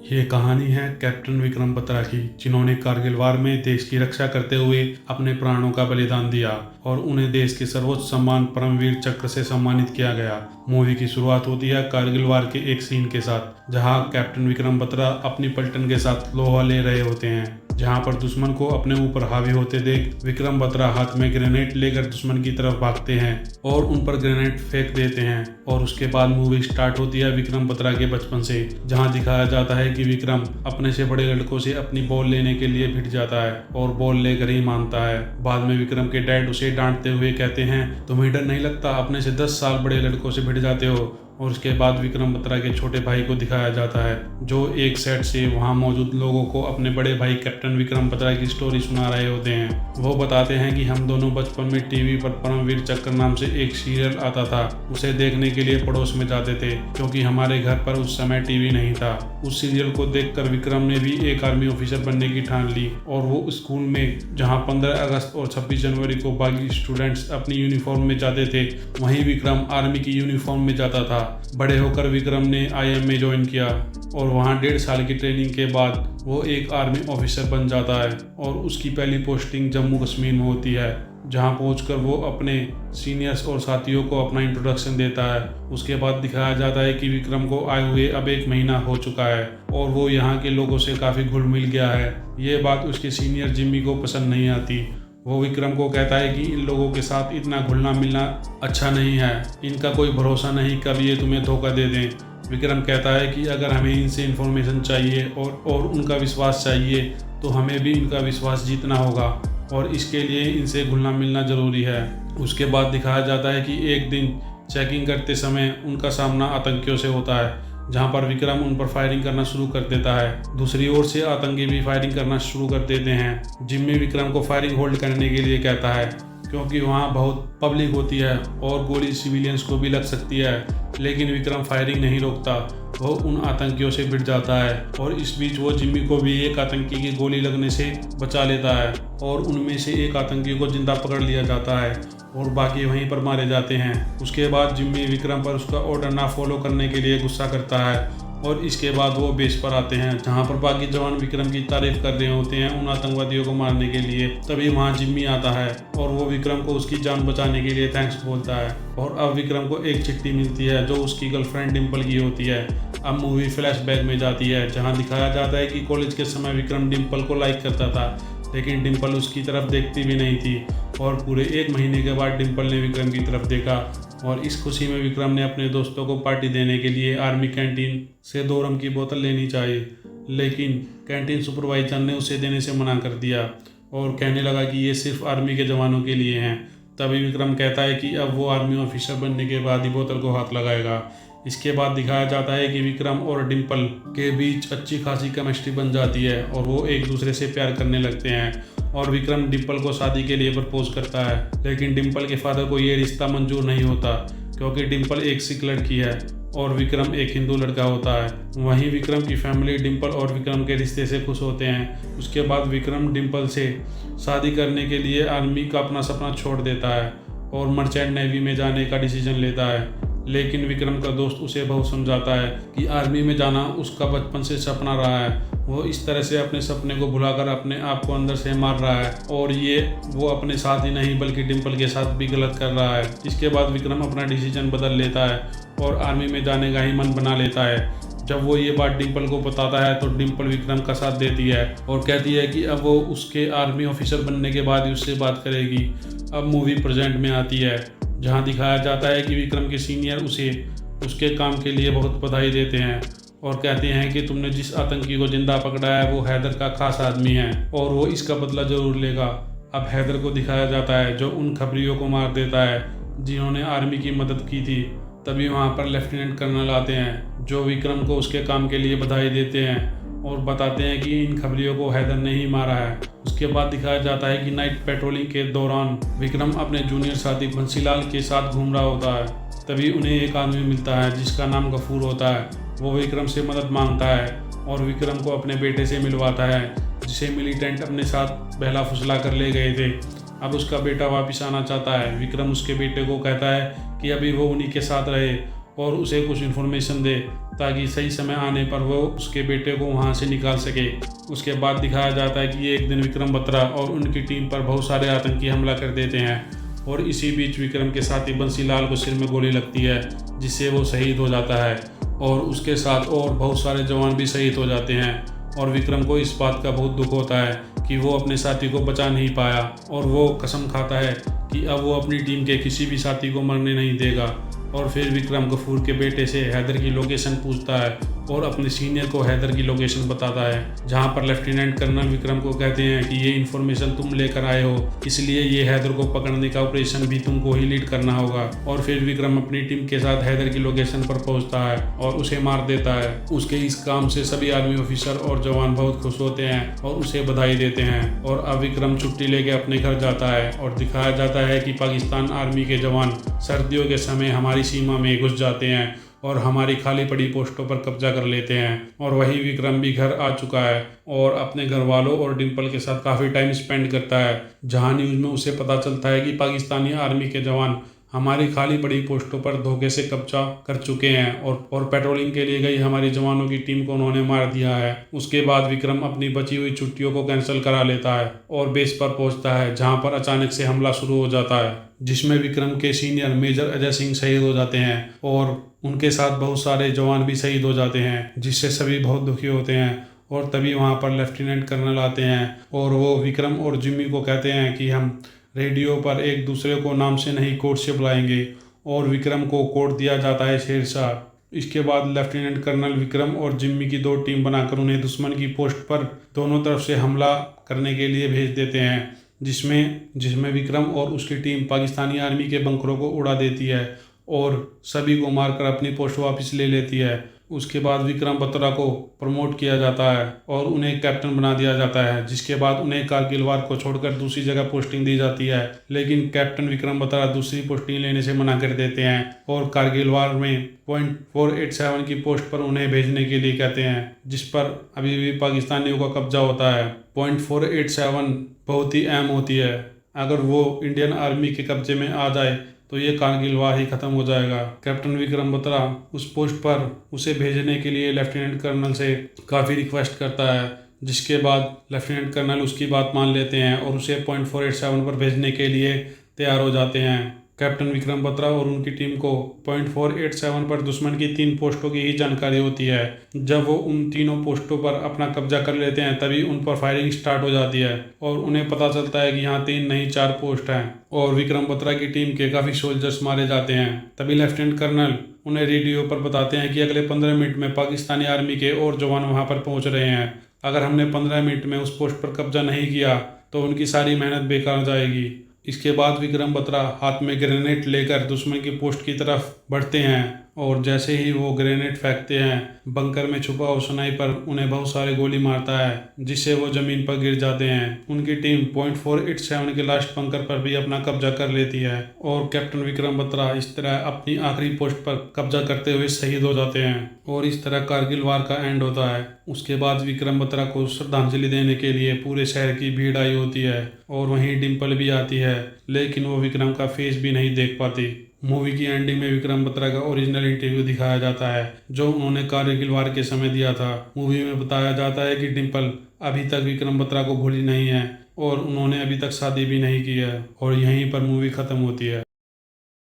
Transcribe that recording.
ये कहानी है कैप्टन विक्रम बत्रा की, जिन्होंने कारगिल वार में देश की रक्षा करते हुए अपने प्राणों का बलिदान दिया और उन्हें देश के सर्वोच्च सम्मान परमवीर चक्र से सम्मानित किया गया। मूवी की शुरुआत होती है कारगिल वार के एक सीन के साथ, जहां कैप्टन विक्रम बत्रा अपनी पलटन के साथ लोहा ले रहे होते हैं। जहां पर दुश्मन को अपने ऊपर हावी होते देख विक्रम बत्रा हाथ में ग्रेनेड लेकर दुश्मन की तरफ भागते हैं और उन पर ग्रेनेड फेंक देते हैं। और उसके बाद मूवी स्टार्ट होती है विक्रम बत्रा के बचपन से, जहां दिखाया जाता है कि विक्रम अपने से बड़े लड़कों से अपनी बॉल लेने के लिए भिड़ जाता है और बॉल लेकर ही मानता है। बाद में विक्रम के डैड उसे डांटते हुए कहते हैं, तुम्हें डर नहीं लगता, अपने से 10 साल बड़े लड़कों से भिड़ जाते हो। और उसके बाद विक्रम बत्रा के छोटे भाई को दिखाया जाता है, जो एक सेट से वहां मौजूद लोगों को अपने बड़े भाई कैप्टन विक्रम बत्रा की स्टोरी सुना रहे होते हैं। वो बताते हैं कि हम दोनों बचपन में टीवी पर परमवीर चक्र नाम से एक सीरियल आता था, उसे देखने के लिए पड़ोस में जाते थे, क्योंकि हमारे घर पर उस समय टीवी नहीं था। उस सीरियल को देखकर विक्रम ने भी एक आर्मी ऑफिसर बनने की ठान ली और वो स्कूल में, जहाँ 15 अगस्त और 26 जनवरी को बाकी स्टूडेंट्स अपनी यूनिफॉर्म में जाते थे, वहीं विक्रम आर्मी की यूनिफॉर्म में जाता था। बड़े होकर विक्रम ने IM में ज्वाइन किया और वहाँ 1.5 साल की ट्रेनिंग के बाद वो एक आर्मी ऑफिसर बन जाता है और उसकी पहली पोस्टिंग जम्मू कश्मीर में होती है, जहाँ पहुंचकर वो अपने सीनियर्स और साथियों को अपना इंट्रोडक्शन देता है। उसके बाद दिखाया जाता है कि विक्रम को आए हुए अब 1 महीना हो चुका है और वो यहाँ के लोगों से काफ़ी घुल मिल गया है। ये बात उसके सीनियर जिम्मी को पसंद नहीं आती। वो विक्रम को कहता है कि इन लोगों के साथ इतना घुलना मिलना अच्छा नहीं है, इनका कोई भरोसा नहीं, कभी ये तुम्हें धोखा दे दें। विक्रम कहता है कि अगर हमें इनसे इन्फॉर्मेशन चाहिए और उनका विश्वास चाहिए, तो हमें भी इनका विश्वास जीतना होगा और इसके लिए इनसे घुलना मिलना ज़रूरी है। उसके बाद दिखाया जाता है कि एक दिन चेकिंग करते समय उनका सामना आतंकियों से होता है, जहां पर विक्रम उन पर फायरिंग करना शुरू कर देता है। दूसरी ओर से आतंकी भी फायरिंग करना शुरू कर देते हैं। जिम्मी विक्रम को फायरिंग होल्ड करने के लिए कहता है, क्योंकि वहां बहुत पब्लिक होती है और गोली सिविलियंस को भी लग सकती है, लेकिन विक्रम फायरिंग नहीं रोकता। वो उन आतंकियों से भिड़ जाता है और इस बीच वो जिम्मी को भी एक आतंकी की गोली लगने से बचा लेता है और उनमें से एक आतंकी को जिंदा पकड़ लिया जाता है और बाकी वहीं पर मारे जाते हैं। उसके बाद जिम्मी विक्रम पर उसका ऑर्डर ना फॉलो करने के लिए गुस्सा करता है और इसके बाद वो बेस पर आते हैं, जहां पर बाकी जवान विक्रम की तारीफ कर रहे होते हैं उन आतंकवादियों को मारने के लिए। तभी वहां जिम्मी आता है और वो विक्रम को उसकी जान बचाने के लिए थैंक्स बोलता है। और अब विक्रम को एक चिट्ठी मिलती है जो उसकी गर्लफ्रेंड डिम्पल की होती है। अब मूवी फ्लैशबैक में जाती है, जहाँ दिखाया जाता है कि कॉलेज के समय विक्रम डिम्पल को लाइक करता था, लेकिन डिम्पल उसकी तरफ देखती भी नहीं थी और पूरे 1 महीने के बाद डिम्पल ने विक्रम की तरफ देखा और इस खुशी में विक्रम ने अपने दोस्तों को पार्टी देने के लिए आर्मी कैंटीन से 2 रम की बोतल लेनी चाहिए, लेकिन कैंटीन सुपरवाइजर ने उसे देने से मना कर दिया और कहने लगा कि ये सिर्फ आर्मी के जवानों के लिए हैं। तभी विक्रम कहता है कि अब वो आर्मी ऑफिसर बनने के बाद ही बोतल को हाथ लगाएगा। इसके बाद दिखाया जाता है कि विक्रम और डिम्पल के बीच अच्छी खासी केमिस्ट्री बन जाती है और वो एक दूसरे से प्यार करने लगते हैं और विक्रम डिम्पल को शादी के लिए प्रपोज करता है, लेकिन डिम्पल के फादर को ये रिश्ता मंजूर नहीं होता, क्योंकि डिम्पल एक सिख लड़की है और विक्रम एक हिंदू लड़का होता है। वहीं विक्रम की फैमिली डिम्पल और विक्रम के रिश्ते से खुश होते हैं। उसके बाद विक्रम डिम्पल से शादी करने के लिए आर्मी का अपना सपना छोड़ देता है और मर्चेंट नेवी में जाने का डिसीजन लेता है, लेकिन विक्रम का दोस्त उसे बहुत समझाता है कि आर्मी में जाना उसका बचपन से सपना रहा है। वो इस तरह से अपने सपने को भुलाकर अपने आप को अंदर से मार रहा है और ये वो अपने साथ ही नहीं बल्कि डिम्पल के साथ भी गलत कर रहा है। इसके बाद विक्रम अपना डिसीजन बदल लेता है और आर्मी में जाने का ही मन बना लेता है। जब वो ये बात डिम्पल को बताता है तो डिम्पल विक्रम का साथ देती है और कहती है कि अब वो उसके आर्मी ऑफिसर बनने के बाद ही उससे बात करेगी। अब मूवी प्रेजेंट में आती है, जहां दिखाया जाता है कि विक्रम के सीनियर उसे उसके काम के लिए बहुत बधाई देते हैं और कहते हैं कि तुमने जिस आतंकी को जिंदा पकड़ा है वो हैदर का खास आदमी है और वो इसका बदला जरूर लेगा। अब हैदर को दिखाया जाता है जो उन खबरियों को मार देता है जिन्होंने आर्मी की मदद की थी। तभी वहाँ पर लेफ्टिनेंट कर्नल आते हैं जो विक्रम को उसके काम के लिए बधाई देते हैं और बताते हैं कि इन खबरियों को हैदर ने ही मारा है। उसके बाद दिखाया जाता है कि नाइट पेट्रोलिंग के दौरान विक्रम अपने जूनियर साथी बंसीलाल के साथ घूम रहा होता है। तभी उन्हें एक आदमी मिलता है जिसका नाम गफूर होता है। वो विक्रम से मदद मांगता है और विक्रम को अपने बेटे से मिलवाता है, जिसे मिलिटेंट अपने साथ बहला फुसला कर ले गए थे। अब उसका बेटा वापस आना चाहता है। विक्रम उसके बेटे को कहता है कि अभी वो उन्हीं के साथ रहे और उसे कुछ इन्फॉर्मेशन दे ताकि सही समय आने पर वो उसके बेटे को वहाँ से निकाल सके। उसके बाद दिखाया जाता है कि एक दिन विक्रम बत्रा और उनकी टीम पर बहुत सारे आतंकी हमला कर देते हैं और इसी बीच विक्रम के साथी बंसीलाल को सिर में गोली लगती है, जिससे वो शहीद हो जाता है और उसके साथ और बहुत सारे जवान भी शहीद हो जाते हैं। और विक्रम को इस बात का बहुत दुख होता है कि वो अपने साथी को बचा नहीं पाया और वो कसम खाता है कि अब वो अपनी टीम के किसी भी साथी को मरने नहीं देगा। और फिर विक्रम गफूर के बेटे से हैदर की लोकेशन पूछता है और अपने सीनियर को हैदर की लोकेशन बताता है, जहां पर लेफ्टिनेंट कर्नल विक्रम को कहते हैं कि ये इन्फॉर्मेशन तुम लेकर आए हो, इसलिए ये हैदर को पकड़ने का ऑपरेशन भी तुमको ही लीड करना होगा। और फिर विक्रम अपनी टीम के साथ हैदर की लोकेशन पर पहुंचता है और उसे मार देता है। उसके इस काम से सभी आर्मी ऑफिसर और जवान बहुत खुश होते हैं और उसे बधाई देते हैं। और अब विक्रम छुट्टी लेके अपने घर जाता है और दिखाया जाता है कि पाकिस्तान आर्मी के जवान सर्दियों के समय हमारी सीमा में घुस जाते हैं और हमारी खाली पड़ी पोस्टों पर कब्जा कर लेते हैं। और वही विक्रम भी घर आ चुका है और अपने घर वालों और डिम्पल के साथ काफ़ी टाइम स्पेंड करता है, जहां न्यूज़ में उसे पता चलता है कि पाकिस्तानी आर्मी के जवान हमारी खाली पड़ी पोस्टों पर धोखे से कब्जा कर चुके हैं और पेट्रोलिंग के लिए गई हमारी जवानों की टीम को उन्होंने मार दिया है। उसके बाद विक्रम अपनी बची हुई छुट्टियों को कैंसिल करा लेता है और बेस पर पहुंचता है, जहां पर अचानक से हमला शुरू हो जाता है, जिसमें विक्रम के सीनियर मेजर अजय सिंह शहीद हो जाते हैं और उनके साथ बहुत सारे जवान भी शहीद हो जाते हैं, जिससे सभी बहुत दुखी होते हैं। और तभी वहाँ पर लेफ्टिनेंट कर्नल आते हैं और वो विक्रम और जिम्मी को कहते हैं कि हम रेडियो पर एक दूसरे को नाम से नहीं कोड से बुलाएंगे और विक्रम को कोड दिया जाता है शेरशाह। इसके बाद लेफ्टिनेंट कर्नल विक्रम और जिम्मी की दो टीम बनाकर उन्हें दुश्मन की पोस्ट पर दोनों तरफ से हमला करने के लिए भेज देते हैं, जिसमें विक्रम और उसकी टीम पाकिस्तानी आर्मी के बंकरों को उड़ा देती है और सभी को मारकर अपनी पोस्ट वापस ले लेती है। उसके बाद विक्रम बत्रा को प्रमोट किया जाता है और उन्हें कैप्टन बना दिया जाता है, जिसके बाद उन्हें कारगिल वार को छोड़कर दूसरी जगह पोस्टिंग दी जाती है। लेकिन कैप्टन विक्रम बत्रा दूसरी पोस्टिंग लेने से मना कर देते हैं और कारगिल वार में .487 की पोस्ट पर उन्हें भेजने के लिए कहते हैं, जिस पर अभी भी पाकिस्तानियों का कब्जा होता है। .487 बहुत ही अहम होती है, अगर वो इंडियन आर्मी के कब्जे में आ जाए तो ये कारगिल वार ही खत्म हो जाएगा। कैप्टन विक्रम बत्रा उस पोस्ट पर उसे भेजने के लिए लेफ्टिनेंट कर्नल से काफ़ी रिक्वेस्ट करता है, जिसके बाद लेफ्टिनेंट कर्नल उसकी बात मान लेते हैं और उसे .487 पर भेजने के लिए तैयार हो जाते हैं। कैप्टन विक्रम बत्रा और उनकी टीम को .487 पर दुश्मन की 3 पोस्टों की ही जानकारी होती है। जब वो उन तीनों पोस्टों पर अपना कब्जा कर लेते हैं तभी उन पर फायरिंग स्टार्ट हो जाती है और उन्हें पता चलता है कि यहाँ 3 नहीं 4 पोस्ट हैं और विक्रम बत्रा की टीम के काफ़ी सोल्जर्स मारे जाते हैं। तभी लेफ्टिनेंट कर्नल उन्हें रेडियो पर बताते हैं कि अगले 15 मिनट में पाकिस्तानी आर्मी के और जवान वहाँ पर पहुँच रहे हैं। अगर हमने 15 मिनट में उस पोस्ट पर कब्जा नहीं किया तो उनकी सारी मेहनत बेकार जाएगी। इसके बाद विक्रम बत्रा हाथ में ग्रेनेड लेकर दुश्मन की पोस्ट की तरफ बढ़ते हैं और जैसे ही वो ग्रेनेड फेंकते हैं, बंकर में छुपा हुआ स्नाइपर उन्हें बहुत सारे गोली मारता है, जिससे वो जमीन पर गिर जाते हैं। उनकी टीम .487 के लास्ट बंकर पर भी अपना कब्जा कर लेती है और कैप्टन विक्रम बत्रा इस तरह अपनी आखिरी पोस्ट पर कब्जा करते हुए शहीद हो जाते हैं और इस तरह कारगिल वार का एंड होता है। उसके बाद विक्रम बत्रा को श्रद्धांजलि देने के लिए पूरे शहर की भीड़ आई होती है और वहीं डिम्पल भी आती है, लेकिन वो विक्रम का फेस भी नहीं देख पाती। मूवी की एंडिंग में विक्रम बत्रा का ओरिजिनल इंटरव्यू दिखाया जाता है जो उन्होंने कारगिल वार के समय दिया था। मूवी में बताया जाता है कि डिम्पल अभी तक विक्रम बत्रा को भूली नहीं है और उन्होंने अभी तक शादी भी नहीं की है और यहीं पर मूवी खत्म होती है।